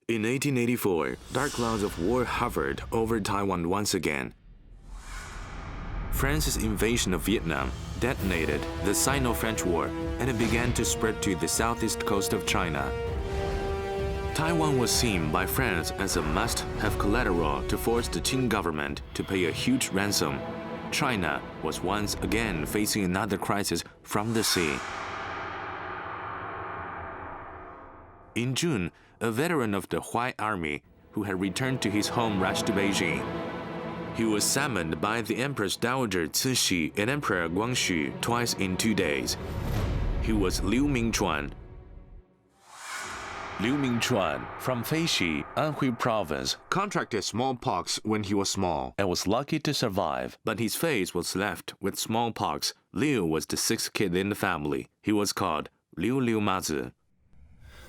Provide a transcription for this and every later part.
In 1884, dark clouds of war hovered over Taiwan once again. France's invasion of Vietnam detonated the Sino-French War, and it began to spread to the southeast coast of China. Taiwan was seen by France as a must-have collateral to force the Qing government to pay a huge ransom. China was once again facing another crisis from the sea. In June, a veteran of the White Army who had returned to his home rushed to Beijing. He was summoned by the Empress Dowager Cixi and Emperor Guangxu twice in 2 days. He was Liu Mingchuan. Liu Mingchuan, from Feishi, Anhui Province, contracted smallpox when he was small and was lucky to survive, but his face was left with smallpox. Liu was the sixth kid in the family. He was called Liu Mazi.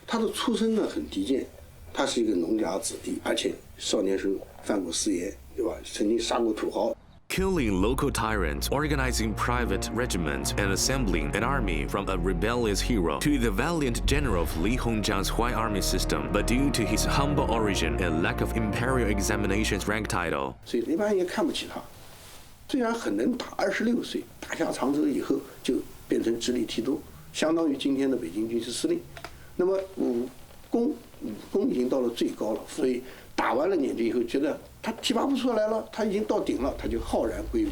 他的出身呢很低贱，他是一个农家子弟，而且少年时候犯过誓言，对吧？曾经杀过土豪。 Killing local tyrants, organizing private regiments, and assembling an army from a rebellious hero to the valiant general of Li Hongjiang's White Army system, but due to his humble origin and lack of imperial examinations rank title. 所以一般人也看不起他。虽然很能打，26岁打下长城以后就变成直隶提督，相当于今天的北京军事司令。那么武功已经到了最高了，所以打完了年纪以后，觉得他提拔不出来了，他已经到顶了，他就浩然归里。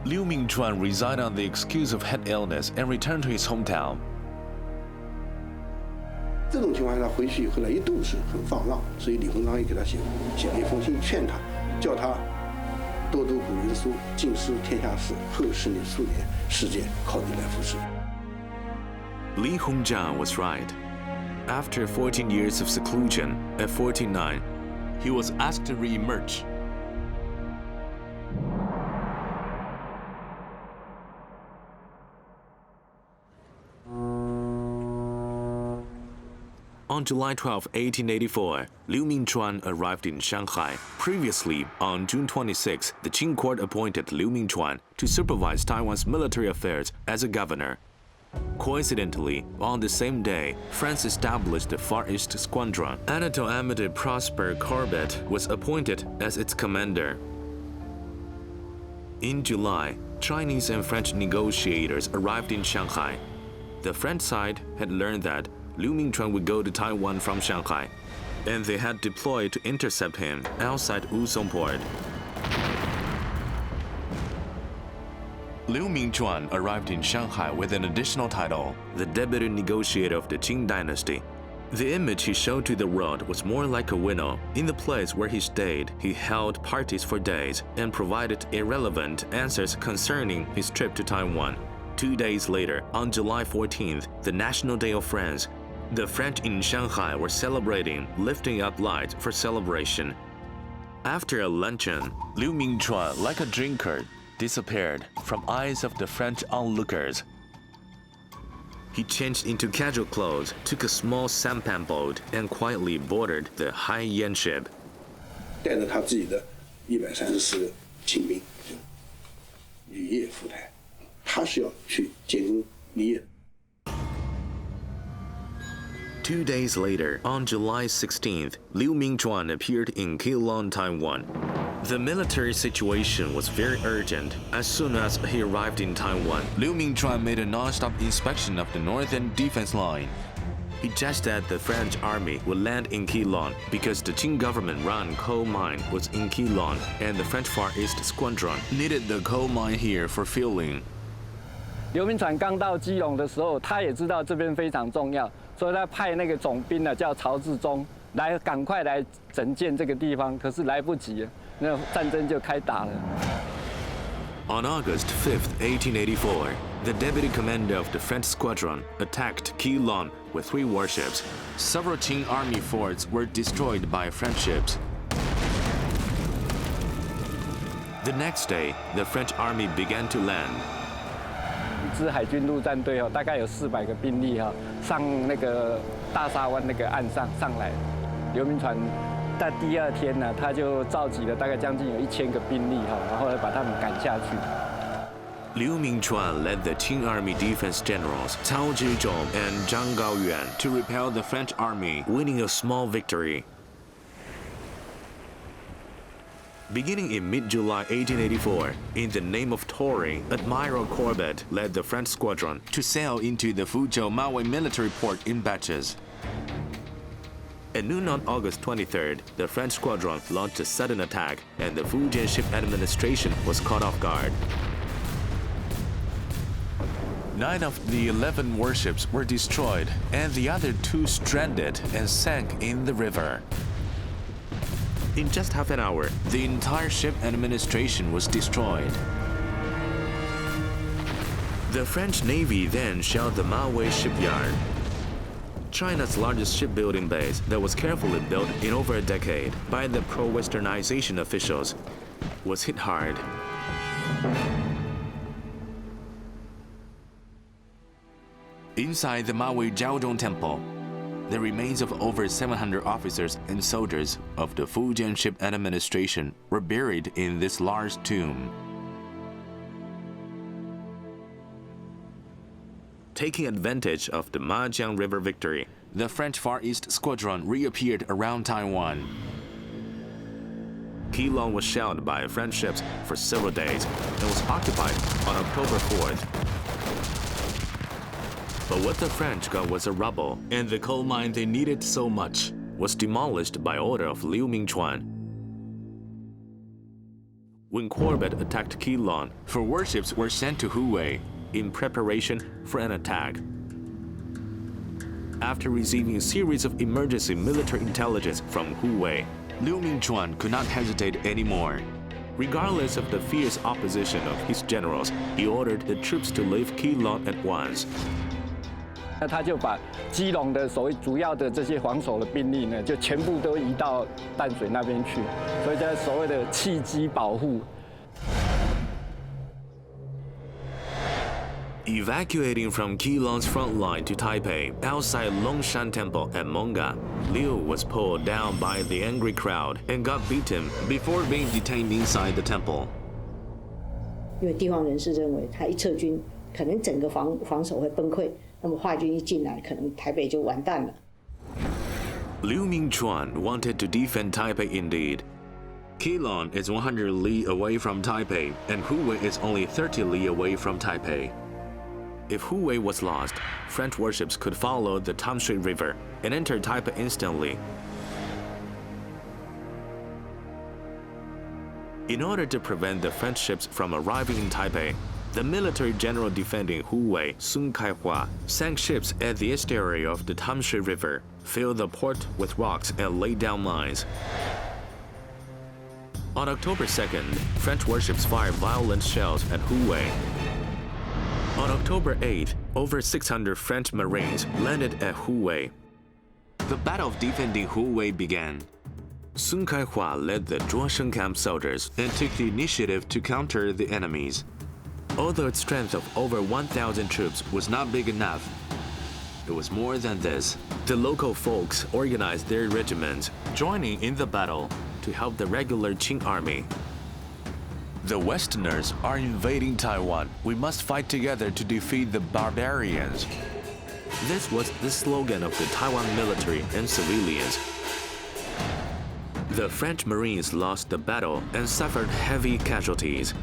Liu Mingchuan resigned on the excuse of head illness and returned to his hometown. 这种情况下，回去以后呢，一度是很放浪，所以李鸿章也给他写了一封信，劝他，叫他多读古人书，尽思天下事，后10年数年，世界靠你来服侍。 Li Hongjiang was right. After 14 years of seclusion, at 49, he was asked to re-emerge. On July 12, 1884, Liu Mingchuan arrived in Shanghai. Previously, on June 26, the Qing court appointed Liu Mingchuan to supervise Taiwan's military affairs as a governor. Coincidentally, on the same day, France established the Far East Squadron. Anatole Amédée Prosper Corbett was appointed as its commander. In July, Chinese and French negotiators arrived in Shanghai. The French side had learned that Liu Mingchuan would go to Taiwan from Shanghai, and they had deployed to intercept him outside Wuzhou Port. Liu Mingchuan arrived in Shanghai with an additional title, the deputy negotiator of the Qing dynasty. The image he showed to the world was more like a widow. In the place where he stayed, he held parties for days and provided irrelevant answers concerning his trip to Taiwan. 2 days later, on July 14th, the National Day of France, the French in Shanghai were celebrating, lifting up lights for celebration. After a luncheon, Liu Mingchuan, like a drinker, disappeared from eyes of the French onlookers. He changed into casual clothes, took a small sampan boat, and quietly boarded the Haiyan ship. 带着他自己的134个清兵，旅夜赴台，他是要去建功立业。 2 days later, on July 16th, Liu Mingchuan appeared in Keelung, Taiwan. The military situation was very urgent. As soon as he arrived in Taiwan, Liu Mingchuan made a non-stop inspection of the northern defense line. He judged that the French army would land in Keelung because the Qing government-run coal mine was in Keelung, and the French Far East Squadron needed the coal mine here for fueling. 刘铭传刚到基隆的时候，他也知道这边非常重要，所以他派那个总兵呢叫曹志忠来赶快来整建这个地方，可是来不及了，那战争就开打了。On August 5th, 1884, the deputy commander of the French squadron attacked Keelung with 3 warships. Several Qing army forts were destroyed by French ships. The next day, the French army began to land. 一支海军陆战队大概有400个兵力上那个大沙湾那个岸上来。刘铭传在第2天呢，他就召集了大概将近有1000个兵力然后把他们赶下去。Liu Mingchuan led the Qing Army defense generals Cao Zhizhong and Zhang Gaoyuan to repel the French army, winning a small victory. Beginning in mid-July 1884, in the name of Tory, Admiral Corbett led the French squadron to sail into the Fuzhou Maui military port in batches. At noon on August 23rd, the French squadron launched a sudden attack, and the Fujian ship administration was caught off guard. 9 of the 11 warships were destroyed, and the other 2 stranded and sank in the river. In just half an hour, the entire ship administration was destroyed. The French Navy then shelled the Maui shipyard, China's largest shipbuilding base that was carefully built in over a decade by the pro-Westernization officials, was hit hard. Inside the Maui Jiaozhong Temple, the remains of over 700 officers and soldiers of the Fujian ship administration were buried in this large tomb. Taking advantage of the Majiang River victory, the French Far East Squadron reappeared around Taiwan. Keelung was shelled by French ships for several days and was occupied on October 4th. But what the French got was a rubble, and the coal mine they needed so much was demolished by order of Liu Mingchuan. When Corbett attacked Keelung, 4 warships were sent to Hubei in preparation for an attack. After receiving a series of emergency military intelligence from Hubei, Liu Mingchuan could not hesitate anymore. Regardless of the fierce opposition of his generals, he ordered the troops to leave Keelung at once. 那他就把基隆的所谓主要的这些防守的兵力呢，就全部都移到淡水那边去，所以在所谓的弃机保护。Evacuating from Keelung's front line to Taipei, outside Longshan Temple at Monga, Liu was pulled down by the angry crowd and got beaten before being detained inside the temple. 因为地方人士认为，他一撤军，可能整个防守会崩溃。 那么华军一进来，可能台北就完蛋了。Liu Mingchuan wanted to defend Taipei indeed. Keelung is 100 li away from Taipei, and Hubei is only 30 li away from Taipei. If Hubei was lost, French warships could follow the Strait River and enter Taipei instantly. In order to prevent the French ships from arriving in Taipei, the military general defending Hubei, Sun Kaihua, sank ships at the estuary of the Strait River, filled the port with rocks, and laid down mines. On October 2nd, French warships fired violent shells at Hubei. On October 8th, over 600 French Marines landed at Hubei. The battle of defending Hubei began. Sun Kaihua led the Zhuosheng camp soldiers and took the initiative to counter the enemies. Although its strength of over 1,000 troops was not big enough, it was more than this. The local folks organized their regiments, joining in the battle to help the regular Qing army. The Westerners are invading Taiwan. We must fight together to defeat the barbarians. This was the slogan of the Taiwan military and civilians. The French Marines lost the battle and suffered heavy casualties.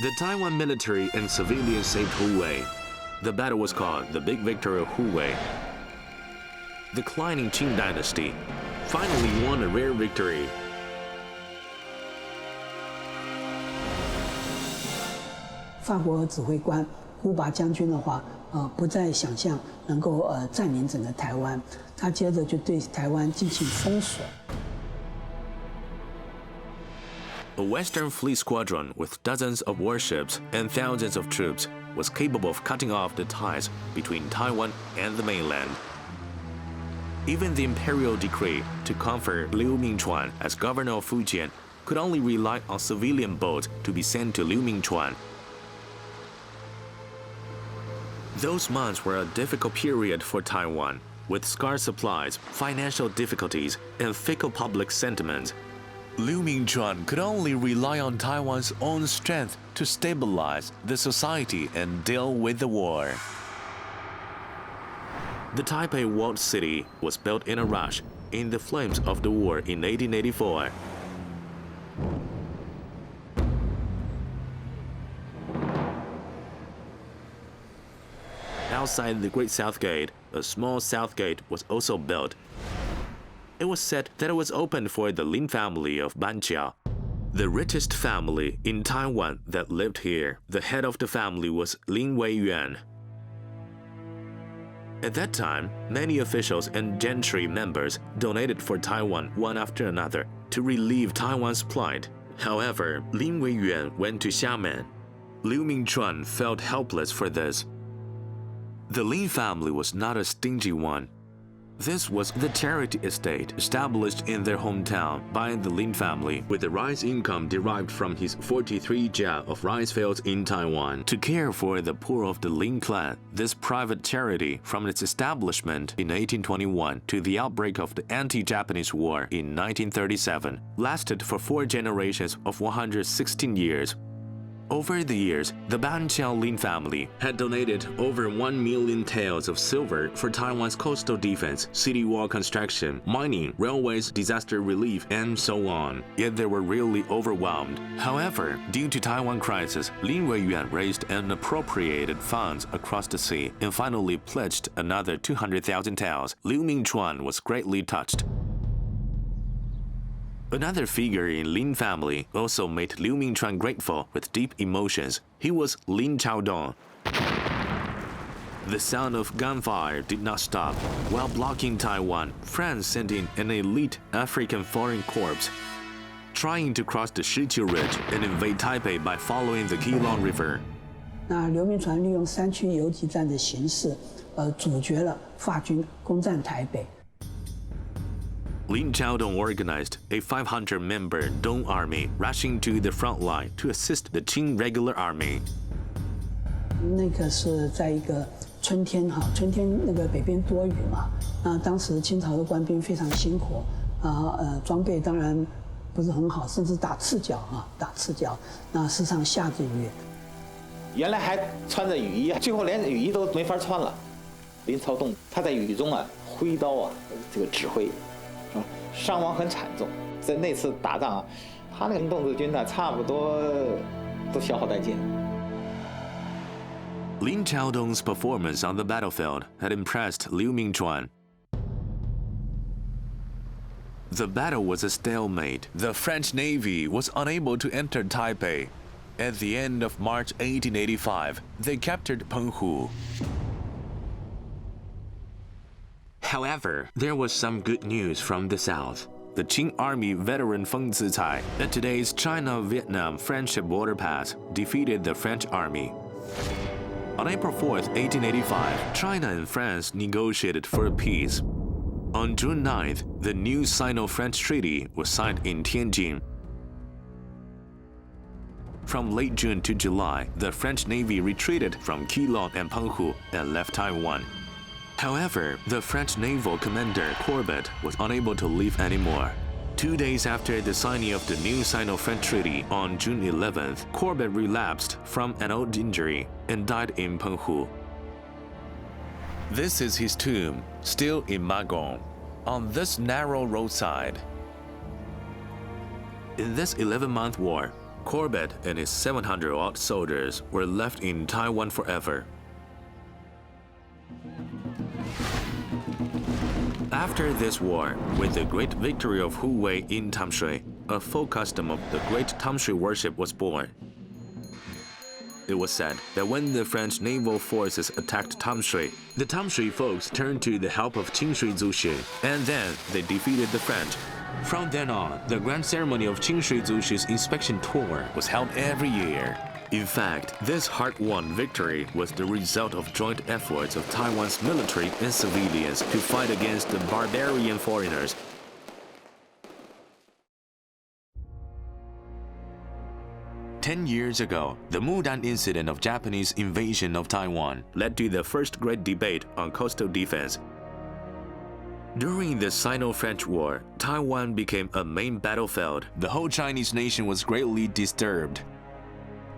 The Taiwan military and civilians saved Hubei. The battle was called the Big Victory of Hubei. The declining Qing dynasty finally won a rare victory. 法国指挥官呼拔将军的话，不再想象能够占领整个台湾，他接着就对台湾进行封锁。 A Western fleet squadron with dozens of warships and thousands of troops was capable of cutting off the ties between Taiwan and the mainland. Even the imperial decree to confer Liu Mingchuan as governor of Fujian could only rely on civilian boats to be sent to Liu Mingchuan. Those months were a difficult period for Taiwan, with scarce supplies, financial difficulties, and fickle public sentiments. Liu Mingchuan could only rely on Taiwan's own strength to stabilize the society and deal with the war. The Taipei walled city was built in a rush in the flames of the war in 1884. Outside the Great South Gate, a small South Gate was also built. It was said that it was opened for the Lin family of Banqiao, the richest family in Taiwan that lived here. The head of the family was Lin Weiyuan. At that time, many officials and gentry members donated for Taiwan one after another to relieve Taiwan's plight. However, Lin Weiyuan went to Xiamen. Liu Mingchuan felt helpless for this. The Lin family was not a stingy one. This was the charity estate established in their hometown by the Lin family with the rice income derived from his 43 jia of rice fields in Taiwan to care for the poor of the Lin clan. This private charity, from its establishment in 1821 to the outbreak of the anti-Japanese War in 1937, lasted for 4 generations of 116 years. Over the years, the Banqiao Lin family had donated over 1 million taels of silver for Taiwan's coastal defense, city wall construction, mining, railways, disaster relief, and so on. Yet they were really overwhelmed. However, due to Taiwan crisis, Lin Weiyuan raised and appropriated funds across the sea and finally pledged another 200,000 taels. Liu Mingchuan was greatly touched. Another figure in Lin family also made Liu Mingchuan grateful with deep emotions. He was Lin Chaodong. The sound of gunfire did not stop. While blocking Taiwan, France sent in an elite African foreign corps, trying to cross the Shiqiu Ridge and invade Taipei by following the Keelung River. 那刘铭传利用山区游击战的形式，阻绝了法军攻占台北。 Lin Chaodong organized a 500-member Dong army rushing to the front line to assist the Qing regular army. 那个是在一个春天哈，春天那个北边多雨嘛，那当时清朝的官兵非常辛苦，装备当然不是很好，甚至打赤脚啊，打赤脚。那事实上下着雨，原来还穿着雨衣，最后连雨衣都没法穿了。林超栋他在雨中啊挥刀啊，这个指挥。 伤亡很惨重，在那次打仗啊，他那个动作军呢，差不多都消耗殆尽。Lin Chaodong's performance on the battlefield had impressed Liu Mingchuan. The battle was a stalemate. The French Navy was unable to enter Taipei. At the end of March 1885, they captured Penghu. However, there was some good news from the south. The Qing Army veteran Feng Zicai, at today's China-Vietnam Friendship Border Pass, defeated the French army. On April 4, 1885, China and France negotiated for a peace. On June 9th, the new Sino-French treaty was signed in Tianjin. From late June to July, the French Navy retreated from Keelung and Penghu and left Taiwan. However, the French naval commander Courbet was unable to leave anymore. 2 days after the signing of the new Sino-French treaty on June 11th, Courbet relapsed from an old injury and died in Penghu. This is his tomb, still in Magong, on this narrow roadside. In this 11-month war, Courbet and his 700-odd soldiers were left in Taiwan forever. After this war, with the great victory of Hu Wei in Tamshui, a folk custom of the great Tamshui worship was born. It was said that when the French naval forces attacked Tamshui, the Tamshui folks turned to the help of Qingshui Zushi, and then they defeated the French. From then on, the grand ceremony of Qingshui Zushi's inspection tour was held every year. In fact, this hard-won victory was the result of joint efforts of Taiwan's military and civilians to fight against the barbarian foreigners. Ten years ago, the Mudan incident of Japanese invasion of Taiwan led to the first great debate on coastal defense. During the Sino-French War, Taiwan became a main battlefield. The whole Chinese nation was greatly disturbed.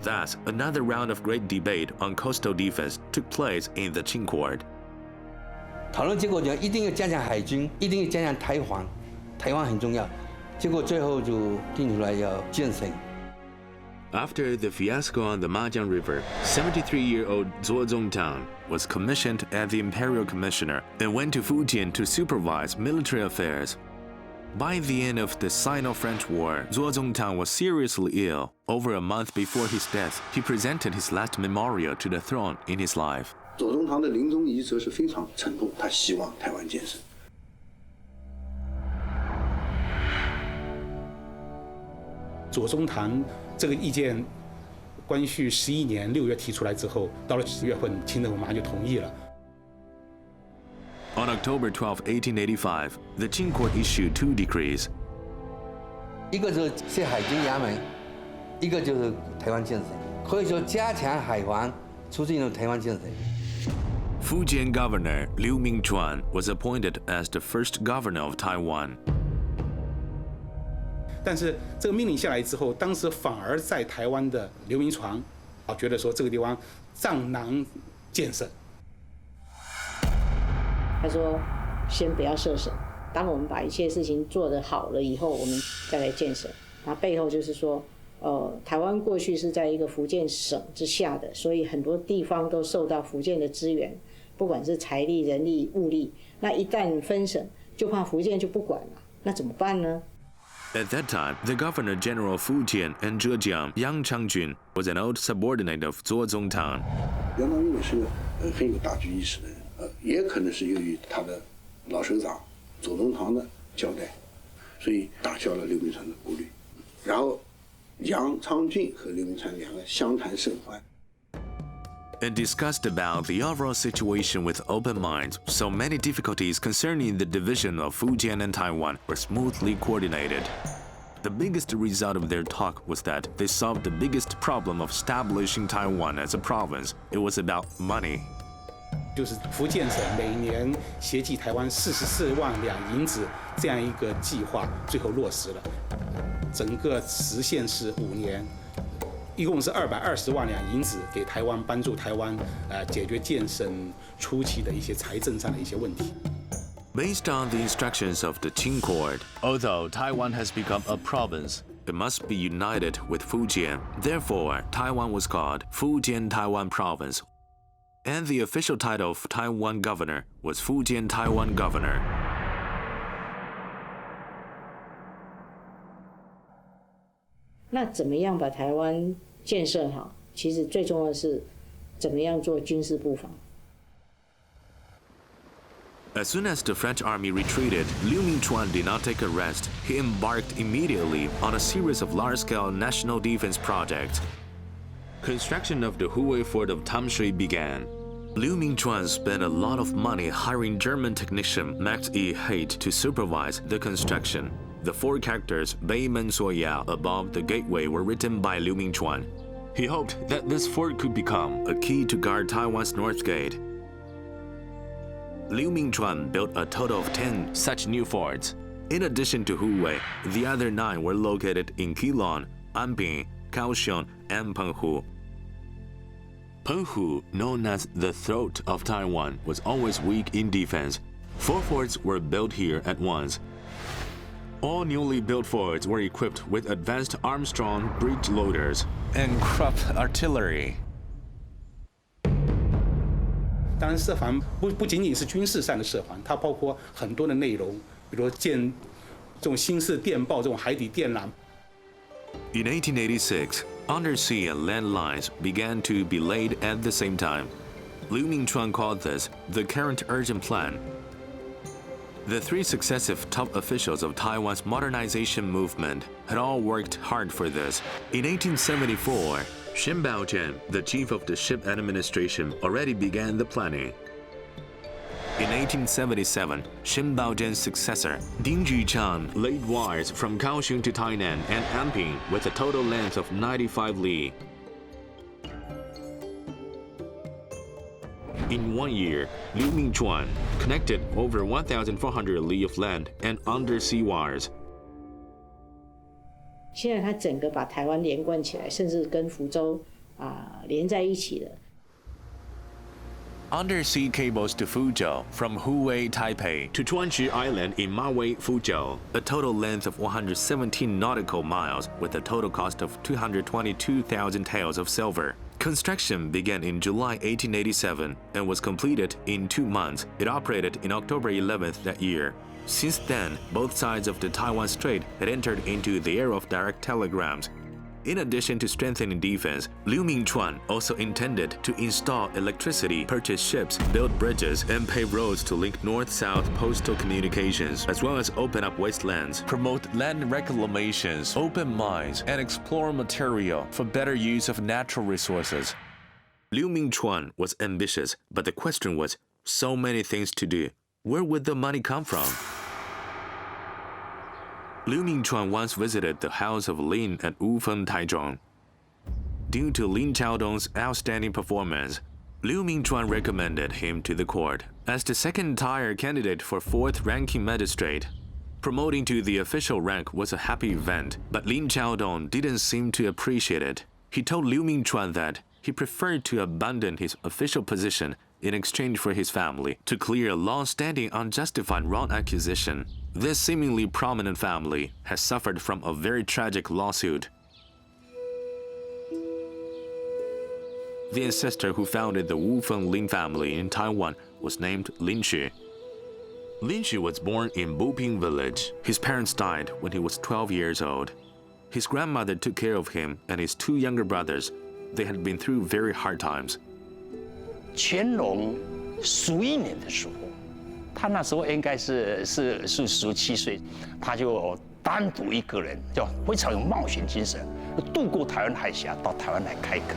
Thus, another round of great debate on coastal defense took place in the Qing Court. 讨论结果就一定要加强海军，一定要加强台湾，台湾很重要。结果最后就定出来要建省。 After the fiasco on the Majiang River, 73-year-old Zuo Zongtang was commissioned as the imperial commissioner and went to Fujian to supervise military affairs. By the end of the Sino-French War, Zuo Zongtang was seriously ill. Over a month before his death, he presented his last memorial to the throne in his life. 左宗棠的临终遗则是非常沉痛，他希望台湾建省。左宗棠这个意见，光绪11年6月提出来之后，到了10月份，清政府马上就同意了。 On October 12, 1885, the Qing Court issued 2 decrees. 一个是设海军衙门，一个就是台湾建省，可以说加强海防，促进了台湾建省。 Fujian Governor Liu Mingchuan was appointed as the first governor of Taiwan. 但是这个命令下来之后，当时反而在台湾的刘铭传觉得说这个地方藏南建省。他说：“先不要设省，当我们把一切事情做得好了以后，我们再来建省。那背后就是说，台湾过去是在一个福建省之下的，所以很多地方都受到福建的支援，不管是财力、人力、物力。那一旦分省，就怕福建就不管了，那怎么办呢？” At that time, the Governor General of Fujian and Zhejiang, Yang Changjun, was an old subordinate of Zuo Zongtang. 杨当运是个很有大局意识的人，也可能是由于他的老首长左宗棠的交代，所以打消了刘铭传的顾虑。然后，杨昌俊和刘铭传两个相谈甚欢。 And discussed about the overall situation with open minds, so many difficulties concerning the division of Fujian and Taiwan were smoothly coordinated. The biggest result of their talk was that they solved the biggest problem of establishing Taiwan as a province. It was about money. 就是福建省每年协济台湾44万两银子这样一个计划，最后落实了。整个时限是5年。 一共是220万两银子给台湾，帮助台湾解决建省初期的一些财政上的一些问题。 Based on the instructions of the Qing Court, although Taiwan has become a province, it must be united with Fujian. Therefore, Taiwan was called Fujian Taiwan Province, and the official title of Taiwan Governor was Fujian Taiwan Governor. 那怎么样把台湾建设好？其实最重要的是怎么样做军事布防。 As soon as the French army retreated, Liu Mingchuan did not take a rest. He embarked immediately on a series of large-scale national defense projects. Construction of the Huwei fort of Tamshui began. Liu Mingchuan spent a lot of money hiring German technician Max E. Haidt to supervise the construction. The 4 characters Beimen Soya above the gateway were written by Liu Mingchuan. He hoped that this fort could become a key to guard Taiwan's north gate. Liu Mingchuan built a total of 10 such new forts. In addition to Huwei, the other 9 were located in Keelung, Anping, Kaohsiung, and Penghu. Penghu, known as the throat of Taiwan, was always weak in defense. 4 forts were built here at once. All newly built forts were equipped with advanced Armstrong breech loaders and Krupp artillery. 当然，设防不仅仅是军事上的设防，它包括很多的内容，比如建这种新式电报、这种海底电缆。 In 1886, undersea and land lines began to be laid at the same time. Liu Mingchuan called this the current urgent plan. The 3 successive top officials of Taiwan's modernization movement had all worked hard for this. In 1874, Shen Baojian, the chief of the ship administration, already began the planning. In 1877, Shen Baojian's successor, Ding Juchang, laid wires from Kaohsiung to Tainan and Anping with a total length of 95 li. In 1 year, Liu Mingchuan connected over 1,400 li of land and undersea wires. 现在它整个把台湾连贯起来，甚至跟福州连在一起了。Undersea cables to Fuzhou from Huwei, Taipei to Tuanchi Island in Mawei, Fuzhou, a total length of 117 nautical miles with a total cost of 222,000 taels of silver. Construction began in July 1887 and was completed in 2 months. It operated in October 11th that year. Since then, both sides of the Taiwan Strait had entered into the era of direct telegrams. In addition to strengthening defense, Liu Mingchuan also intended to install electricity, purchase ships, build bridges, and pave roads to link north-south postal communications, as well as open up wastelands, promote land reclamations, open mines, and explore material for better use of natural resources. Liu Mingchuan was ambitious, but the question was, so many things to do. Where would the money come from? Liu Mingchuan once visited the house of Lin at Wufeng, Taichung. Due to Lin Chaodong's outstanding performance, Liu Mingchuan recommended him to the court as the second-tier candidate for 4th ranking magistrate. Promoting to the official rank was a happy event, but Lin Chaodong didn't seem to appreciate it. He told Liu Mingchuan that he preferred to abandon his official position in exchange for his family to clear a long-standing unjustified wrong accusation. This seemingly prominent family has suffered from a very tragic lawsuit. The ancestor who founded the Wufeng Lin family in Taiwan was named Lin Xu. Lin Xu was born in Buping village. His parents died when he was 12 years old. His grandmother took care of him and his 2 younger brothers. They had been through very hard times. 乾隆11年的时候，他那时候应该是17岁，他就单独一个人，就非常有冒险精神，渡过台湾海峡到台湾来开垦。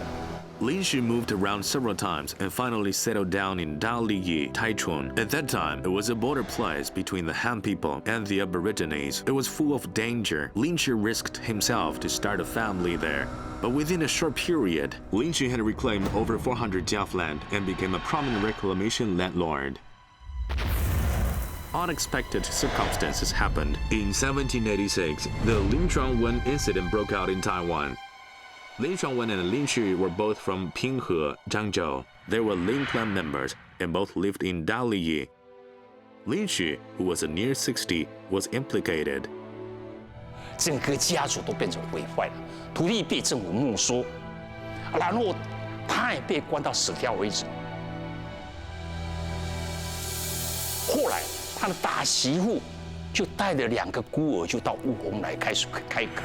Lin Xu moved around several times and finally settled down in Daliyi, Taichung. At that time, it was a border place between the Han people and the Aborigines. It was full of danger. Lin Xu risked himself to start a family there. But within a short period, Lin Xu had reclaimed over 400 jiao of land and became a prominent reclamation landlord. Unexpected circumstances happened. In 1786, the Lin Chuanwen incident broke out in Taiwan. Lin Chuanwen and Lin Xu were both from Pinghe, Zhangzhou. They were Lin clan members and both lived in Daliyi. Lin Xu, who was a near 60, was implicated. 整个家族都变成毁坏了，土地被政府没收，然后他也被关到死掉为止。后来他的大媳妇就带着2个孤儿就到务工来开始开垦，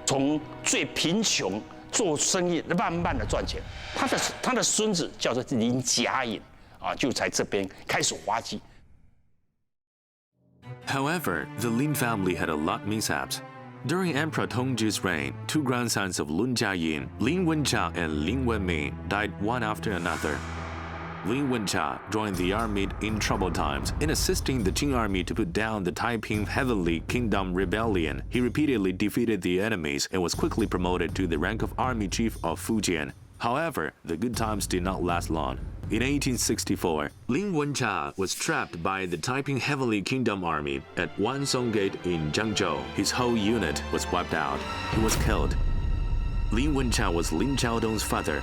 从最贫穷做生意，慢慢的赚钱。他的孙子叫做林甲寅就在这边开始滑稽。 However, the Lin family had a lot mishaps. During Emperor Tongzhi's reign, 2 grandsons of Lun Jiayin, Lin Wencha and Lin Wenming, died one after another. Lin Wencha joined the army in troubled times. In assisting the Qing army to put down the Taiping Heavenly Kingdom rebellion, he repeatedly defeated the enemies and was quickly promoted to the rank of army chief of Fujian. However, the good times did not last long. In 1864, Lin Wencha was trapped by the Taiping Heavenly Kingdom army at Wansong Gate in Zhangzhou. His whole unit was wiped out. He was killed. Lin Wencha was Lin Chaodong's father.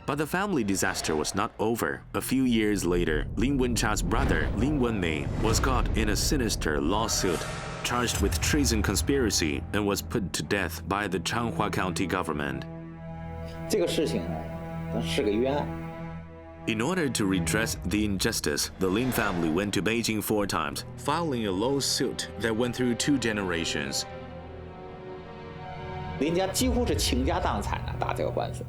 But the family disaster was not over. A few years later, Lin Wencha's brother, Lin Wenming, was caught in a sinister lawsuit, charged with treason conspiracy, and was put to death by the Changhua County government. 这个事情是个冤案。 In order to redress the injustice, the Lin family went to Beijing 4 times, filing a lawsuit that went through 2 generations. 林家几乎是倾家荡产打这个官司。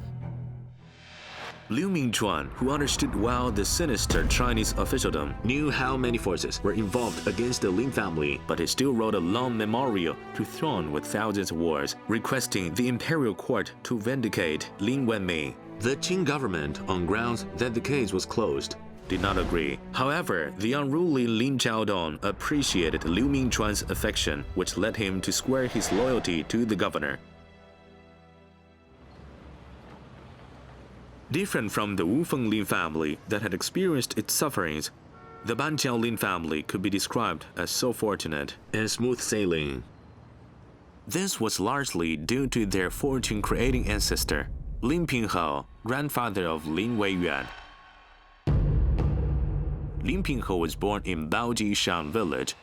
Liu Mingchuan, who understood well the sinister Chinese officialdom, knew how many forces were involved against the Lin family, but he still wrote a long memorial to throne with thousands of words, requesting the imperial court to vindicate Lin Wenming. The Qing government, on grounds that the case was closed, did not agree. However, the unruly Lin Chaodong appreciated Liu Mingchuan's affection, which led him to swear his loyalty to the governor. Different from the Wufeng Lin family that had experienced its sufferings, the Banjiao Lin family could be described as so fortunate and smooth sailing. This was largely due to their fortune-creating ancestor, Lin Pinghe, grandfather of Lin Weiyuan. Lin Pinghe was born in Baojishan village.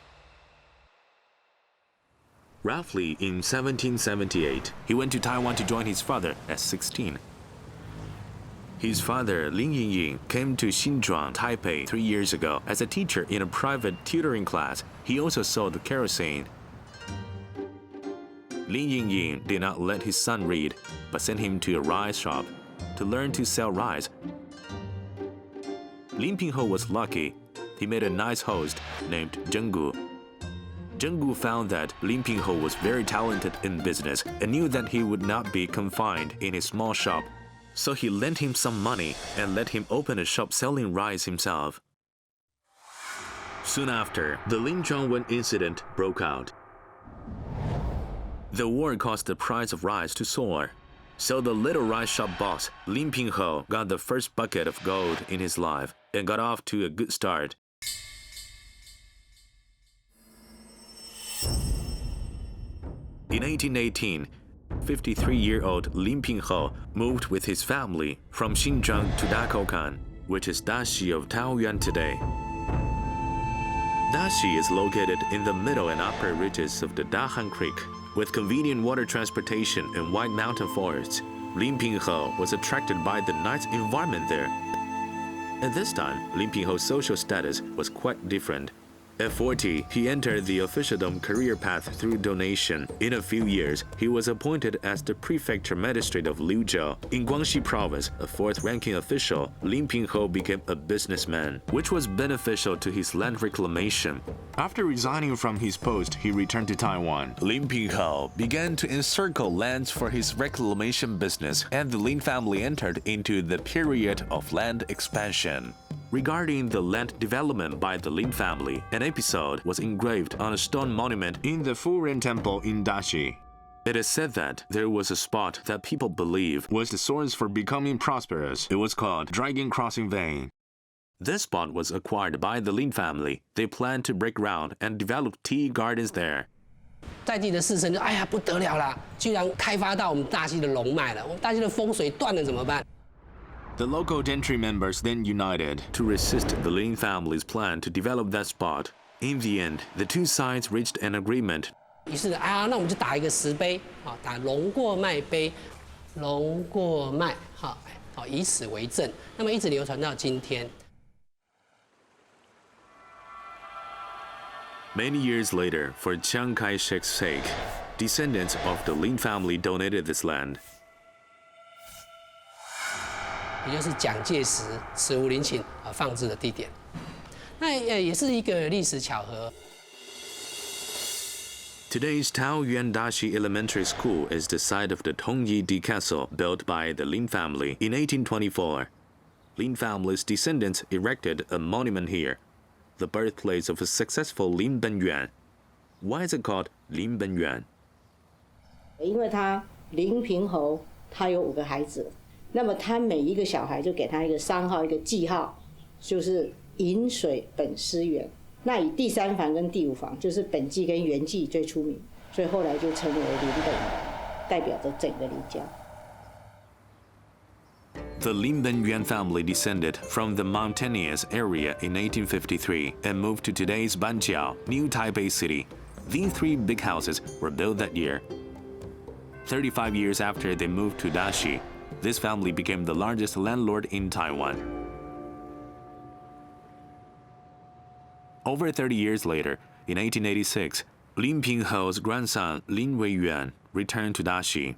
Roughly in 1778, he went to Taiwan to join his father at 16. His father, Lin Yingying, came to Xinzhuang, Taipei 3 years ago as a teacher in a private tutoring class. He also sold kerosene. Lin Yingying did not let his son read, but sent him to a rice shop to learn to sell rice. Lin Pinghe was lucky. He met a nice host named Zhenggu. Zhenggu found that Lin Pinghe was very talented in business and knew that he would not be confined in his small shop. So he lent him some money and let him open a shop selling rice himself. Soon after, the Lin Zhongwen incident broke out. The war caused the price of rice to soar. So the little rice shop boss, Lin Pinghe, got the first bucket of gold in his life and got off to a good start. In 1818, 53-year-old Lin Pinghe moved with his family from Xinzhuang to Dakokan, which is Daxi of Taoyuan today. Daxi is located in the middle and upper reaches of the Dahan Creek, with convenient water transportation and wide mountain forests. Lin Pinghe was attracted by the nice environment there. At this time, Lin Pinghe's social status was quite different. At 40, he entered the officialdom career path through donation. In a few years, he was appointed as the prefecture magistrate of Liuzhou. In Guangxi province, a fourth-ranking official, Lin Pinghe became a businessman, which was beneficial to his land reclamation. After resigning from his post, he returned to Taiwan. Lin Pinghe began to encircle lands for his reclamation business, and the Lin family entered into the period of land expansion. Regarding the land development by the Lin family, an episode was engraved on a stone monument in the Fujian temple in Daxi. It is said that there was a spot that people believe was the source for becoming prosperous. It was called Dragon Crossing Vein. This spot was acquired by the Lin family. They planned to break ground and develop tea gardens there. 在地的士绅就哎呀不得了啦，居然开发到我们大溪的龙脉了，我们大溪的风水断了怎么办？ The local gentry members then united to resist the Lin family's plan to develop that spot. In the end, the two sides reached an agreement. 于是啊，那我们就打一个石碑，啊，打龙过脉碑，龙过脉，好，好，以此为证，那么一直流传到今天。 Many years later, for Chiang Kai-shek's sake, descendants of the Lin family donated this land. 也就是蒋介石慈无陵寝放置的地点，那也是一个历史巧合。 Today's Taoyuan Daxi Elementary School is the site of the Tongyi Di Castle built by the Lin family in 1824. Lin family's descendants erected a monument here, the birthplace of a successful Lin Benyuan. Why is it called Lin Benyuan? 因为他林平侯他有5个孩子。 那么他每一个小孩就给他一个商号，一个记号，就是饮水本思源。那以第3房跟第5房，就是本纪跟原纪最出名，所以后来就称为林本，代表着整个林家。The Lin Benyuan family descended from the mountainous area in 1853 and moved to today's Banjiao, New Taipei City. These 3 big houses were built that year. 35 years after they moved to Daxi, this family became the largest landlord in Taiwan. Over 30 years later, in 1886, Lin Pinghe's grandson Lin Weiyuan returned to Daxi.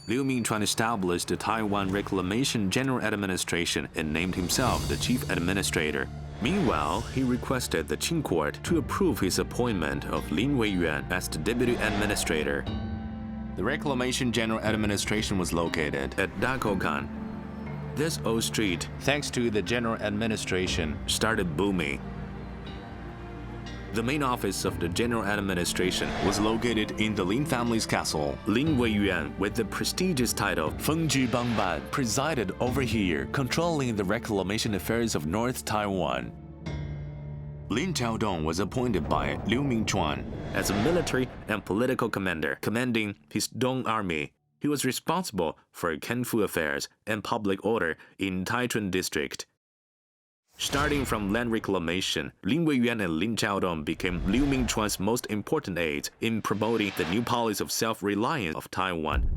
Liu Mingchuan established the Taiwan Reclamation General Administration and named himself the chief administrator. Meanwhile, he requested the Qing court to approve his appointment of Lin Weiyuan as the deputy administrator. The Reclamation General Administration was located at Dakokan. This old street, thanks to the general administration, started booming. The main office of the general administration was located in the Lin family's castle. Lin Weiyuan, with the prestigious title Fengju Bangban, presided over here, controlling the reclamation affairs of North Taiwan. Lin Chaodong was appointed by Liu Mingchuan as a military and political commander, commanding his Dong army. He was responsible for Kenfu affairs and public order in Taichung district. Starting from land reclamation, Lin Weiyuan and Lin Chaodong became Liu Mingchuan's most important aides in promoting the new policy of self-reliance of Taiwan.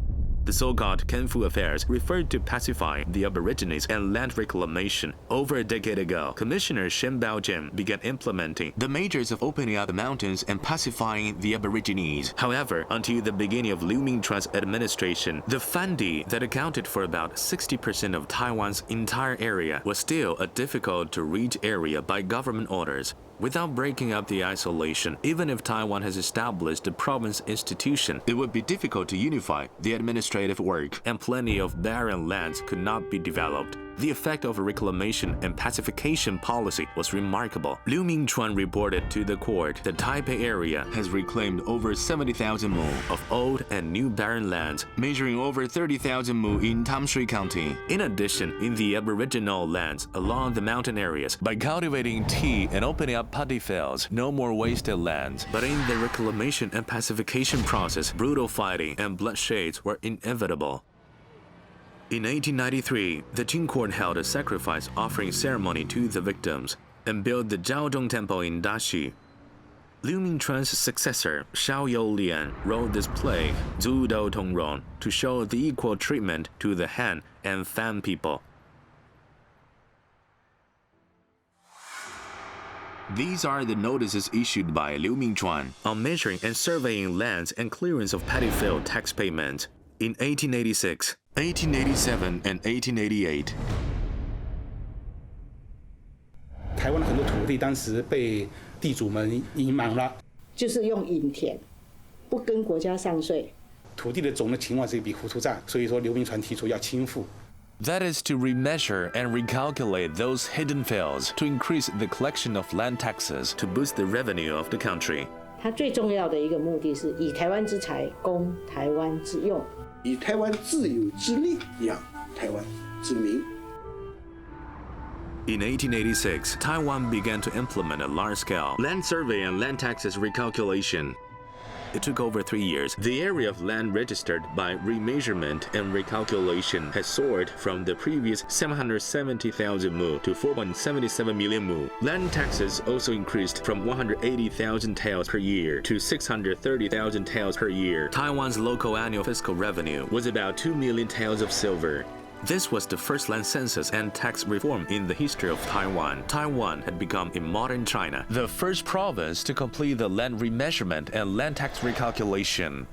The so-called Kenfu affairs referred to pacifying the aborigines and land reclamation. Over a decade ago, Commissioner Shen Baojin began implementing the measures of opening up the mountains and pacifying the aborigines. However, until the beginning of Liu Mingchuan's administration, the Fandi that accounted for about 60% of Taiwan's entire area was still a difficult-to-reach area by government orders. Without breaking up the isolation, even if Taiwan has established a province institution, it would be difficult to unify the administrative work, and plenty of barren lands could not be developed. The effect of a reclamation and pacification policy was remarkable. Liu Mingchuan reported to the court that Taipei area has reclaimed over 70,000 mu of old and new barren lands, measuring over 30,000 mu in Tamshui County. In addition, in the aboriginal lands along the mountain areas, by cultivating tea and opening up paddy fields, no more wasted lands. But in the reclamation and pacification process, brutal fighting and bloodsheds were inevitable. In 1893, the Qing court held a sacrifice offering ceremony to the victims and built the Jiaozhong Temple in Daxi. Liu Mingchuan's successor, Xiao Youlian, wrote this play, Zu Dou Tongrong, to show the equal treatment to the Han and Fan people. These are the notices issued by Liu Mingchuan on measuring and surveying lands and clearance of paddy field tax payments in 1886, 1887, and 1888. 台湾的很多土地当时被地主们隐瞒了，就是用隐田，不跟国家上税。土地的总的情况是一笔糊涂账，所以说刘铭传提出要清赋。 That is to remeasure and recalculate those hidden fields to increase the collection of land taxes to boost the revenue of the country. 它最重要的一个目的是以台湾之财供台湾之用，以台湾自有之力养台湾之民。 In 1886, Taiwan began to implement a large-scale land survey and land taxes recalculation. It took over 3 years. The area of land registered by remeasurement and recalculation has soared from the previous 770,000 mu to 4.77 million mu. Land taxes also increased from 180,000 taels per year to 630,000 taels per year. Taiwan's local annual fiscal revenue was about 2 million taels of silver. This was the first land census and tax reform in the history of Taiwan. Taiwan had become, in modern China, the first province to complete the land remeasurement and land tax recalculation.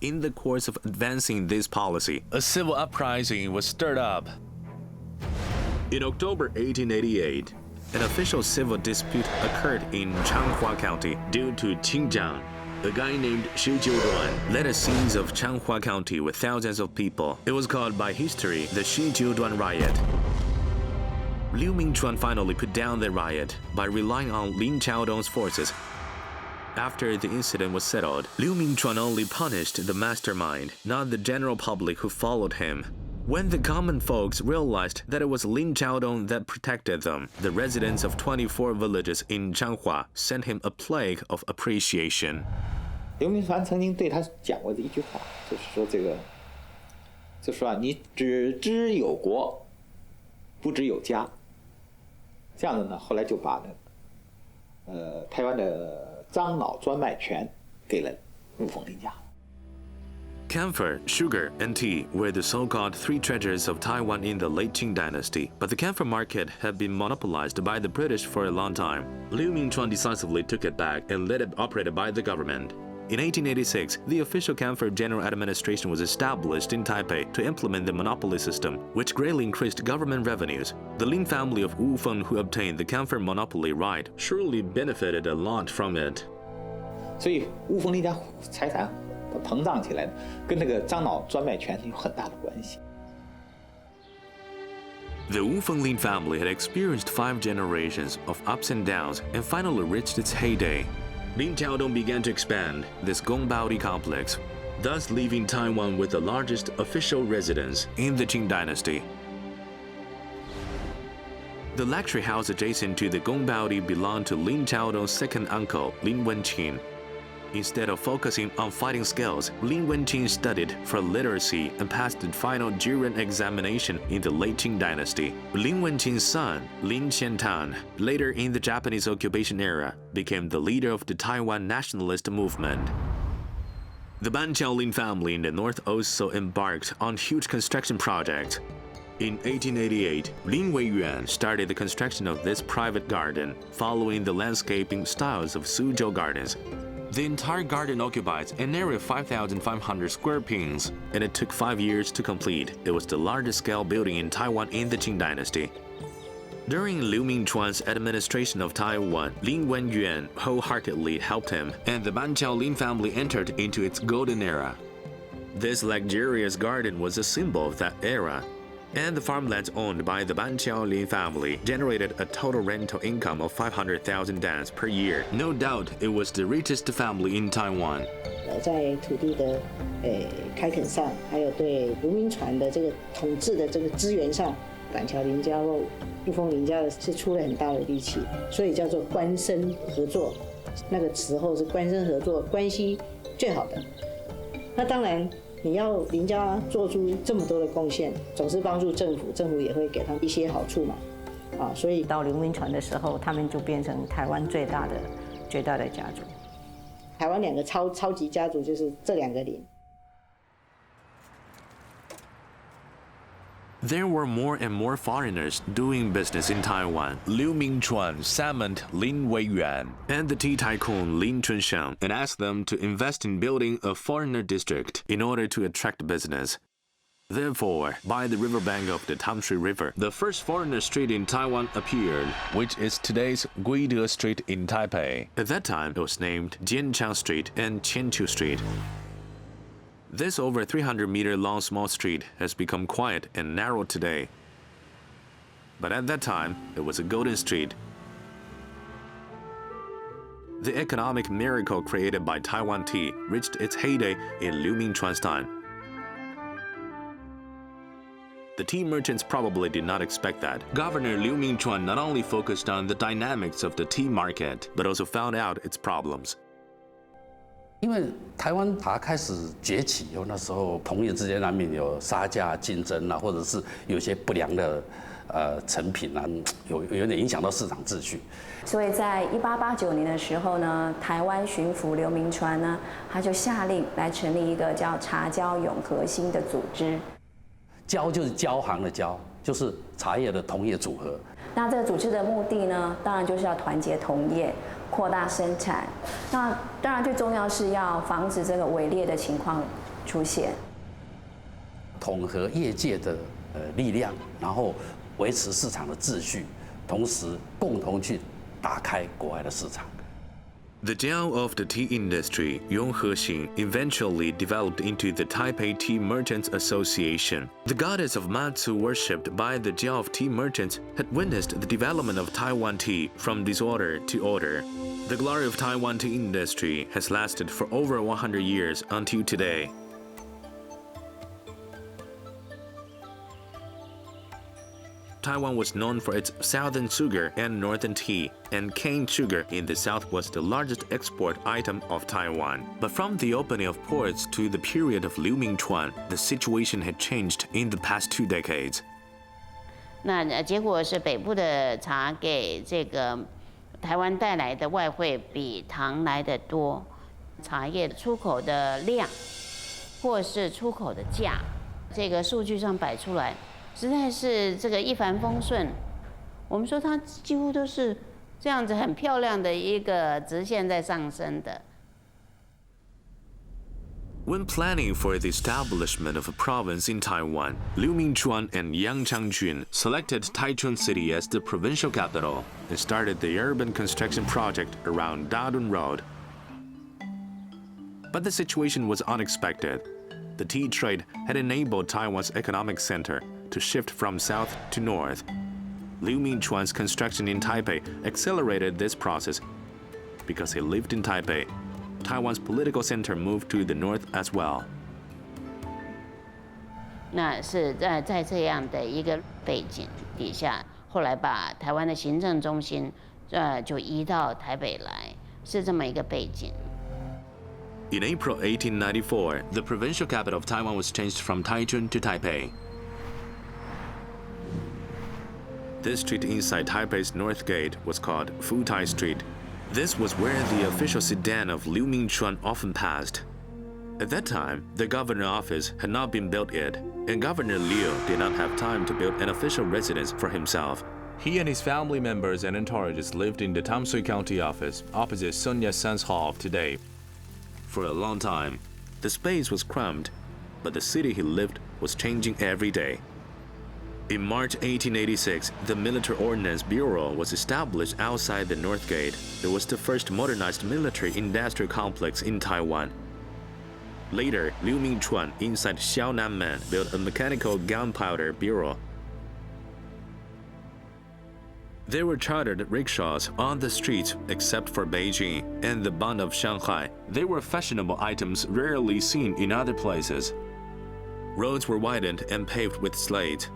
In the course of advancing this policy, a civil uprising was stirred up. In October 1888, an official civil dispute occurred in Changhua County due to Qingjiang. A guy named Xu Jiuduan led a siege of Changhua County with thousands of people. It was called by history the Xu Jiuduan riot. Liu Mingchuan finally put down the riot by relying on Lin Chaodong's forces. After the incident was settled, Liu Mingchuan only punished the mastermind, not the general public who followed him. When the common folks realized that it was Lin Chaodong that protected them, the residents of 24 villages in Changhua sent him a plague of appreciation. 刘铭传曾经对他讲过的一句话，就是说就说啊，你只知有国，不知有家。这样子呢，后来就把台湾的樟脑专卖权给了陆凤林家。 Camphor, sugar, and tea were the so-called three treasures of Taiwan in the late Qing dynasty, but the camphor market had been monopolized by the British for a long time. Liu Mingchuan decisively took it back and let it operated by the government. In 1886, the official camphor general administration was established in Taipei to implement the monopoly system, which greatly increased government revenues. The Lin family of Wu Feng, who obtained the camphor monopoly right, surely benefited a lot from it. 所以吴凤林家财产 膨胀起来的，跟这个樟脑专卖权有很大的关系。The Wu Fenglin family had experienced 5 generations of ups and downs and finally reached its heyday. Lin Taodong began to expand this Gongbaodi complex, thus leaving Taiwan with the largest official residence in the Qing dynasty. The luxury house adjacent to the Gongbaodi belonged to Lin Taodong's second uncle, Lin Wenqin. Instead of focusing on fighting skills, Lin Wenqin studied for literacy and passed the final juren examination in the late Qing dynasty. Lin Wenqin's son, Lin Qiantan, later in the Japanese occupation era, became the leader of the Taiwan nationalist movement. The Banqiao-Lin family in the north also embarked on huge construction projects. In 1888, Lin Weiyuan started the construction of this private garden, following the landscaping styles of Fuzhou gardens. The entire garden occupies an area of 5,500 square pings, and it took 5 years to complete. It was the largest scale building in Taiwan in the Qing dynasty. During Liu Mingchuan's administration of Taiwan, Lin Weiyuan wholeheartedly helped him, and the Banqiao-Lin family entered into its golden era. This luxurious garden was a symbol of that era, and the farmlands owned by the Banqiao-Lin family generated a total rental income of 500,000 dans per year. No doubt, it was the richest family in Taiwan. 在土地的开垦上，还有对卢明传的这个统治的这个资源上，板桥林家或雾峰林家是出了很大的力气，所以叫做官绅合作。那个时候是官绅合作，关系最好的。那当然。 你要林家做出这么多的贡献，总是帮助政府，政府也会给他们一些好处嘛，所以到刘铭传的时候，他们就变成台湾最大的家族。台湾2个超级家族就是这2个林。 There were more and more foreigners doing business in Taiwan. Liu Mingchuan summoned Lin Weiyuan and the tea tycoon Lin Chunsheng and asked them to invest in building a foreigner district in order to attract business. Therefore, by the riverbank of the Tamshui River, the first foreigner street in Taiwan appeared, which is today's Guide Street in Taipei. At that time, it was named Jianchang Street and Qianqiu Street. This over 300-meter-long small street has become quiet and narrow today. But at that time, it was a golden street. The economic miracle created by Taiwan tea reached its heyday in Liu Mingchuan's time. The tea merchants probably did not expect that. Governor Liu Mingchuan not only focused on the dynamics of the tea market, but also found out its problems. 因为台湾茶开始崛起以后，那时候同业之间难免有杀价竞争啊，或者是有些不良的成品啊，有点影响到市场秩序。所以在1889年的时候呢，台湾巡抚刘铭传呢，他就下令来成立一个叫茶交永和兴的组织。交就是交行的交，就是茶叶的同业组合。那这个组织的目的呢，当然就是要团结同业。 扩大生产，那当然最重要是要防止这个伪劣的情况出现。统合业界的力量，然后维持市场的秩序，同时共同去打开国外的市场。 The Jiao of the tea industry, Yonghe-Xing, eventually developed into the Taipei Tea Merchants Association. The goddess of Matsu worshipped by the Jiao of tea merchants had witnessed the development of Taiwan tea from disorder to order. The glory of Taiwan tea industry has lasted for over 100 years until today. Taiwan was known for its southern sugar and northern tea, and cane sugar in the south was the largest export item of Taiwan. But from the opening of ports to the period of Liu Mingchuan, the situation had changed in the past 2 decades. 那结果是北部的茶给这个台湾带来的外汇比糖来的多，茶叶出口的量或是出口的价，这个数据上摆出来。 实在是这个一帆风顺，我们说它几乎都是这样子很漂亮的一个直线在上升的。When planning for the establishment of a province in Taiwan, Liu Mingchuan and Yang Changjun selected Taichung City as the provincial capital and started the urban construction project around Dadun Road. But the situation was unexpected. The tea trade had enabled Taiwan's economic center to shift from south to north. Liu Mingchuan's construction in Taipei accelerated this process. Because he lived in Taipei, Taiwan's political center moved to the north as well. 那是在这样的一个背景底下，后来把台湾的行政中心就移到台北来，是这么一个背景。In April 1894, the provincial capital of Taiwan was changed from Taichung to Taipei. This street inside Taipei's North Gate was called Futai Street. This was where the official sedan of Liu Mingchuan often passed. At that time, the governor office had not been built yet, and Governor Liu did not have time to build an official residence for himself. He and his family members and entourages lived in the Tamsui County office, opposite Sun Yat-sen's hall of today. For a long time, the space was cramped, but the city he lived was changing every day. In March 1886, the Military Ordnance Bureau was established outside the North Gate. It was the first modernized military industrial complex in Taiwan. Later, Liu Mingchuan inside Xiaonanmen built a mechanical gunpowder bureau. There were chartered rickshaws on the streets except for Beijing and the Bund of Shanghai. They were fashionable items rarely seen in other places. Roads were widened and paved with slate.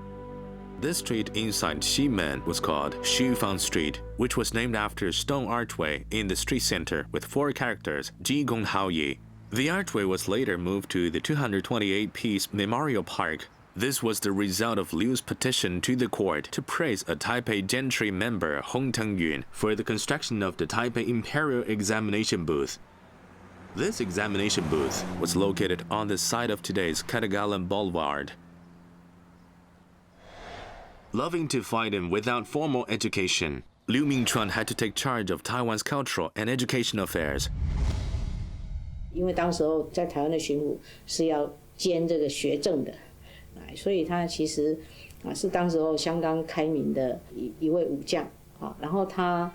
This street inside Ximen was called Xufang Street, which was named after a stone archway in the street center with 4 characters, Ji Gong Hao Yi. The archway was later moved to the 228-piece Memorial Park. This was the result of Liu's petition to the court to praise a Taipei gentry member Hong Tengyun for the construction of the Taipei Imperial Examination Booth. This examination booth was located on the site of today's Katagalan Boulevard. Loving to fight in without formal education, Liu Mingchuan had to take charge of Taiwan's cultural and education affairs. 因为当时候在台湾的巡抚是要兼这个学政的，所以他其实是当时候相当开明的一位武将啊，然后他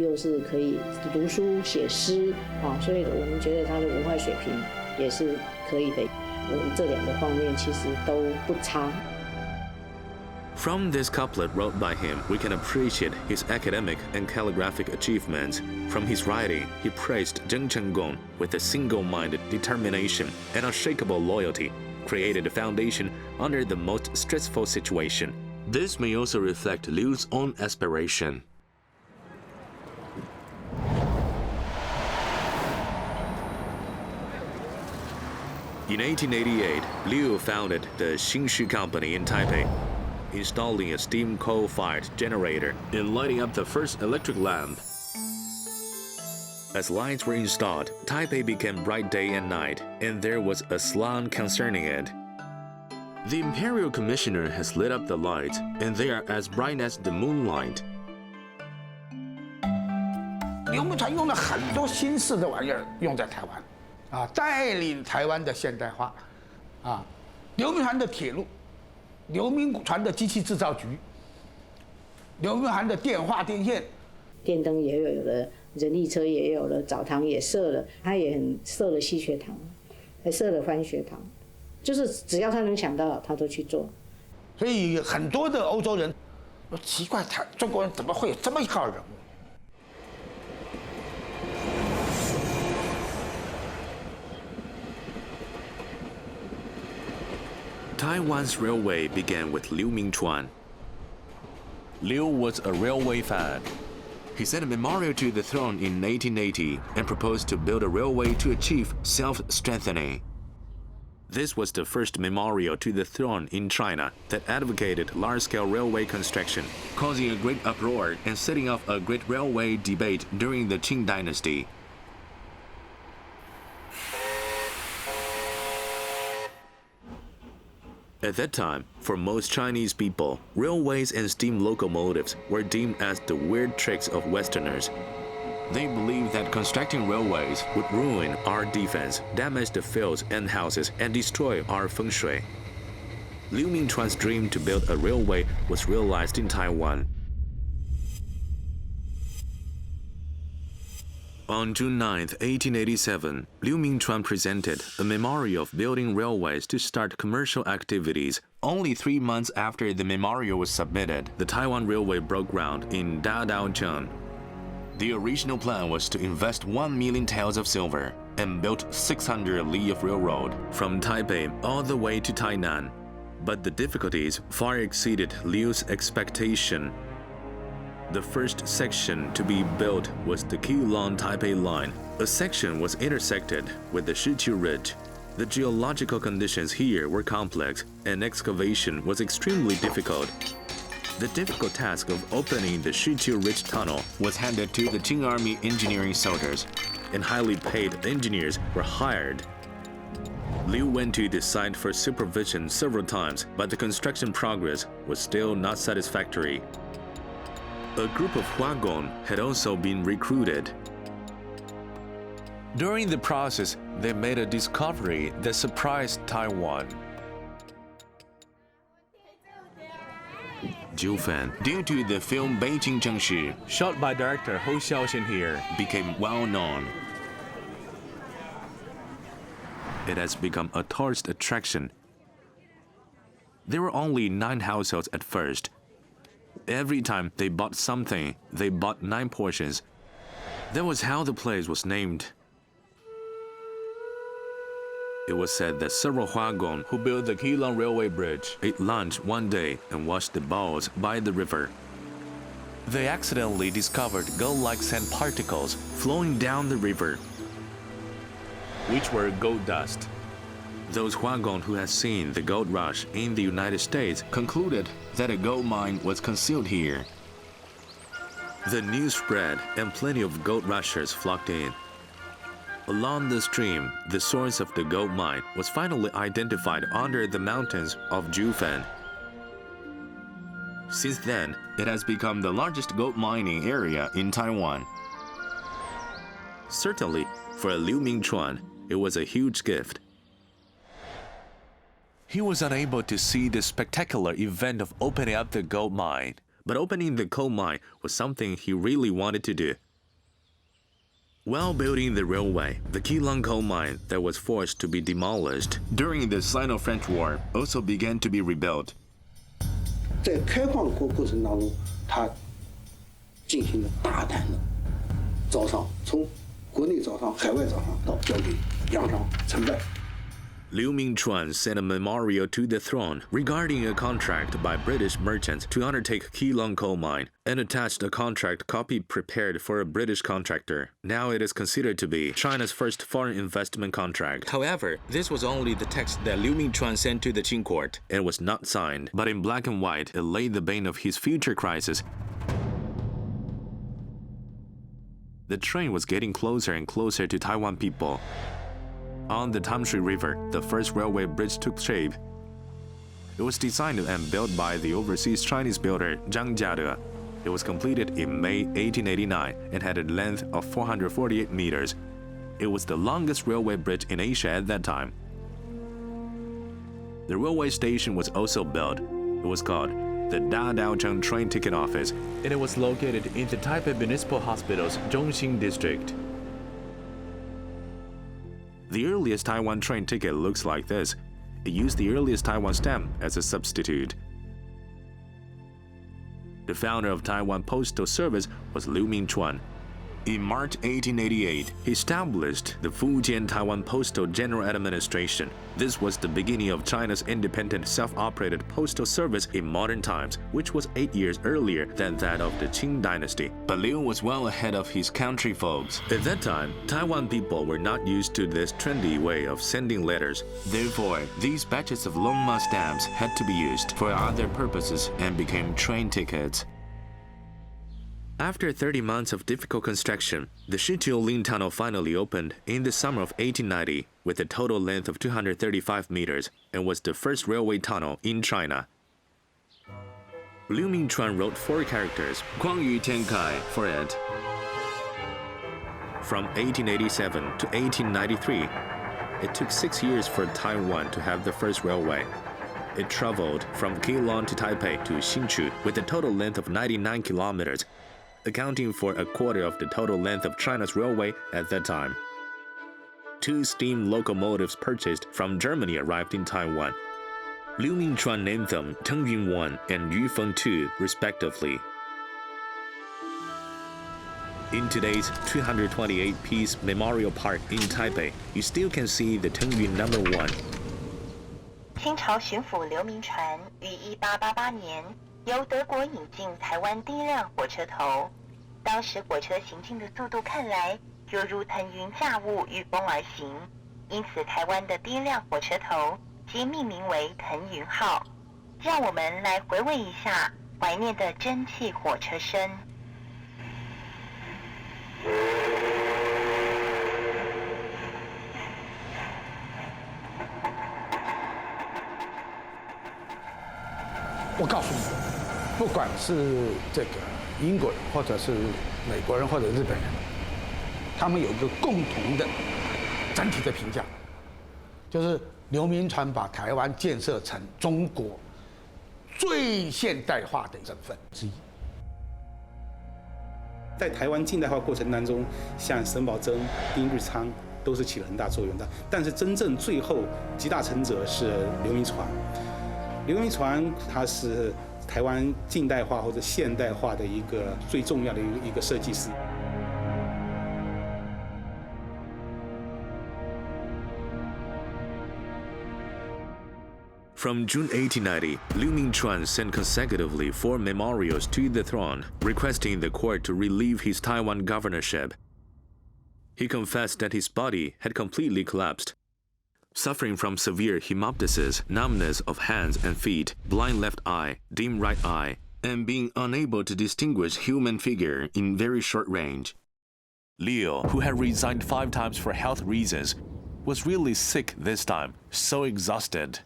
又是可以读书写诗啊，所以我们觉得他的文化水平也是可以的。这2个方面其实都不差。From this couplet wrote by him, we can appreciate his academic and calligraphic achievements. From his writing, he praised Zheng Chenggong with a single-minded determination and unshakable loyalty, created a foundation under the most stressful situation. This may also reflect Liu's own aspiration. In 1888, Liu founded the Xingshu Company in Taipei, installing a steam coal-fired generator and lighting up the first electric lamp. As lights were installed, Taipei became bright day and night, and there was a slang concerning it. The Imperial Commissioner has lit up the lights, and they are as bright as the moonlight. 刘铭传用了很多新式的玩意儿用在台湾，带领台湾的现代化，刘铭传的铁路。 刘铭传的机器制造局，刘铭传的电话电线，电灯也有了，人力车也有了，澡堂也设了，他也设了西学堂，还设了番学堂，就是只要他能想到，他都去做。所以很多的欧洲人说奇怪，中国人怎么会有这么一号人物？ Taiwan's railway began with Liu Mingchuan. Liu was a railway fan. He sent a memorial to the throne in 1880 and proposed to build a railway to achieve self-strengthening. This was the first memorial to the throne in China that advocated large-scale railway construction, causing a great uproar and setting off a great railway debate during the Qing dynasty. At that time, for most Chinese people, railways and steam locomotives were deemed as the weird tricks of Westerners. They believed that constructing railways would ruin our defense, damage the fields and houses, and destroy our feng shui. Liu Mingchuan's dream to build a railway was realized in Taiwan. On June 9, 1887, Liu Mingchuan presented a memorial of building railways to start commercial activities. Only 3 months after the memorial was submitted, the Taiwan Railway broke ground in Dadaocheng. The original plan was to invest 1 million taels of silver and build 600 li of railroad from Taipei all the way to Tainan. But the difficulties far exceeded Liu's expectation. The first section to be built was the Keelung-Taipei line. A section was intersected with the Shiqiu Ridge. The geological conditions here were complex, and excavation was extremely difficult. The difficult task of opening the Shiqiu Ridge Tunnel was handed to the Qing Army engineering soldiers, and highly paid engineers were hired. Liu went to the site for supervision several times, but the construction progress was still not satisfactory. A group of Huagong had also been recruited. During the process, they made a discovery that surprised Taiwan. Jiufan, due to the film Beijing Zhengshi, shot by director Hou Xiaoxian here, became well known. It has become a tourist attraction. There were only 9 households at first. Every time they bought something, they bought 9 portions. That was how the place was named. It was said that several Huagong who built the Keelung Railway Bridge ate lunch one day and washed the bowls by the river. They accidentally discovered gold-like sand particles flowing down the river, which were gold dust. Those Huagong who had seen the gold rush in the United States concluded that a gold mine was concealed here. The news spread and plenty of gold rushers flocked in. Along the stream, the source of the gold mine was finally identified under the mountains of Jiufan. Since then, it has become the largest gold mining area in Taiwan. Certainly, for Liu Mingchuan, it was a huge gift. He was unable to see the spectacular event of opening up the gold mine, but opening the coal mine was something he really wanted to do. While building the railway, the Keelung coal mine that was forced to be demolished during the Sino-French War also began to be rebuilt. 在开矿过程当中，他进行了大胆的招商，从国内招商、海外招商到交给洋商成败。 Liu Mingchuan sent a memorial to the throne regarding a contract by British merchants to undertake Keelung coal mine and attached a contract copy prepared for a British contractor. Now it is considered to be China's first foreign investment contract. However, this was only the text that Liu Mingchuan sent to the Qing court and was not signed, but in black and white it laid the bane of his future crisis. The train was getting closer and closer to Taiwan people. On the Tamshui River, the first railway bridge took shape. It was designed and built by the overseas Chinese builder Zhang Jiade. It was completed in May 1889 and had a length of 448 meters. It was the longest railway bridge in Asia at that time. The railway station was also built. It was called the Dadaocheng Train Ticket Office, and it was located in the Taipei Municipal Hospital's Zhongxing district. The earliest Taiwan train ticket looks like this. It used the earliest Taiwan stamp as a substitute. The founder of Taiwan Postal Service was Liu Mingchuan. In March 1888, he established the Fujian Taiwan Postal General Administration. This was the beginning of China's independent self-operated postal service in modern times, which was 8 years earlier than that of the Qing dynasty. But Liu was well ahead of his country folks. At that time, Taiwan people were not used to this trendy way of sending letters. Therefore, these batches of Longma stamps had to be used for other purposes and became train tickets. After 30 months of difficult construction, the Shiqiu Tunnel finally opened in the summer of 1890 with a total length of 235 meters and was the first railway tunnel in China. Liu Mingchuan wrote 4 characters, Guangyu Tiankai, for it. From 1887 to 1893, it took 6 years for Taiwan to have the first railway. It traveled from Keelung to Taipei to Hsinchu with a total length of 99 kilometers. accounting for a quarter of the total length of China's railway at that time. 2 steam locomotives purchased from Germany arrived in Taiwan. Liu Mingchuan named them Tengyun 1 and Yufeng 2, respectively. In today's 228-piece Memorial Park in Taipei, you still can see the Tengyun number 1. 清朝巡抚刘铭传于1888年由德国引进台湾第一辆火车头，当时火车行进的速度看来犹如腾云驾雾御风而行，因此台湾的第一辆火车头即命名为腾云号。让我们来回味一下怀念的蒸汽火车声。我告诉你，不管是这个英国人，或者是美国人，或者日本人，他们有一个共同的整体的评价，就是刘铭传把台湾建设成中国最现代化的省份之一。在台湾近代化过程当中，像沈葆桢、丁日昌都是起了很大作用的。但是真正最后集大成者是刘铭传。刘铭传他是台湾近代化或者现代化的一个最重要的一个设计师。From June 1890, Liu Mingchuan sent consecutively 4 memorials to the throne, requesting the court to relieve his Taiwan governorship. He confessed that his body had completely collapsed, suffering from severe hemoptysis, numbness of hands and feet, blind left eye, dim right eye, and being unable to distinguish human figure in very short range. Liu, who had resigned 5 times for health reasons, was really sick this time, so exhausted.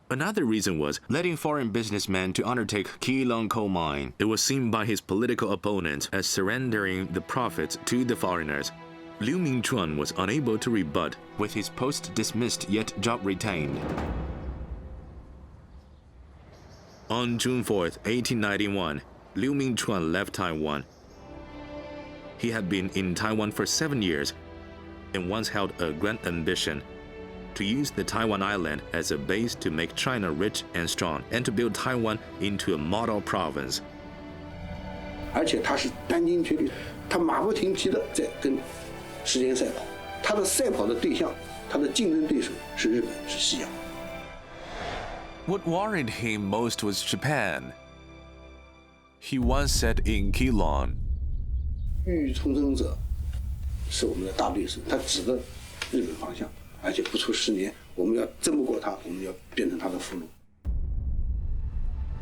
Another reason was letting foreign businessmen to undertake Keelung coal mine. It was seen by his political opponents as surrendering the profits to the foreigners. Liu Mingchuan was unable to rebut, with his post dismissed yet job retained. On June 4, 1891, Liu Mingchuan left Taiwan. He had been in Taiwan for 7 years and once held a grand ambition to use the Taiwan island as a base to make China rich and strong and to build Taiwan into a model province. 而且他是殚精竭虑，他马不停蹄的在跟时间赛跑，他的赛跑的对象，他的竞争对手是日本，是西洋。What worried him most was Japan. He once said in Keelung, 欲重生者是我们的大对手，他指的日本方向，而且不出10年，我们要争不过他，我们要变成他的俘虏。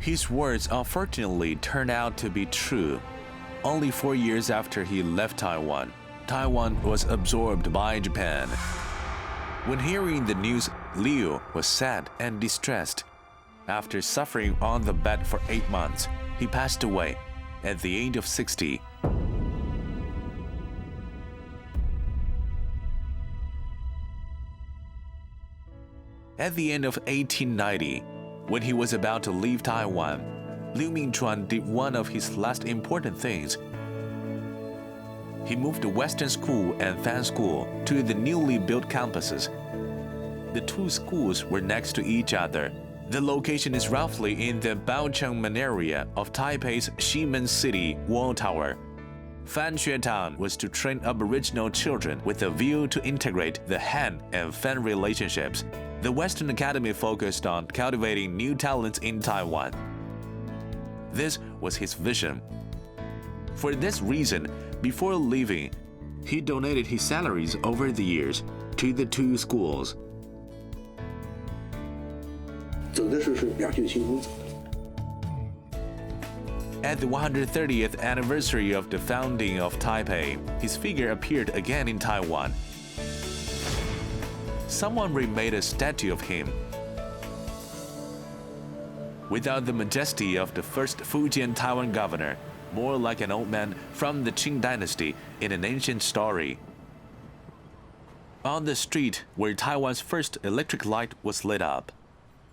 His words unfortunately turned out to be true. Only 4 years after he left Taiwan, Taiwan was absorbed by Japan. When hearing the news, Liu was sad and distressed. After suffering on the bed for 8 months, he passed away at the age of 60. At the end of 1890, when he was about to leave Taiwan, Liu Mingchuan did one of his last important things. He moved the Western School and Fan School to the newly built campuses. The 2 schools were next to each other. The location is roughly in the Baochengmen area of Taipei's Ximen City Wall Tower. Fanxue Town was to train Aboriginal children with a view to integrate the Han and Fan relationships. The Western Academy focused on cultivating new talents in Taiwan. This was his vision. For this reason, before leaving, he donated his salaries over the years to the 2 schools. 走的时候是两袖清风走的。 At the 130th anniversary of the founding of Taipei, his figure appeared again in Taiwan. Someone remade a statue of him. Without the majesty of the first Fujian Taiwan governor, more like an old man from the Qing dynasty in an ancient story. On the street where Taiwan's first electric light was lit up,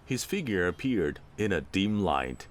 his figure appeared in a dim light.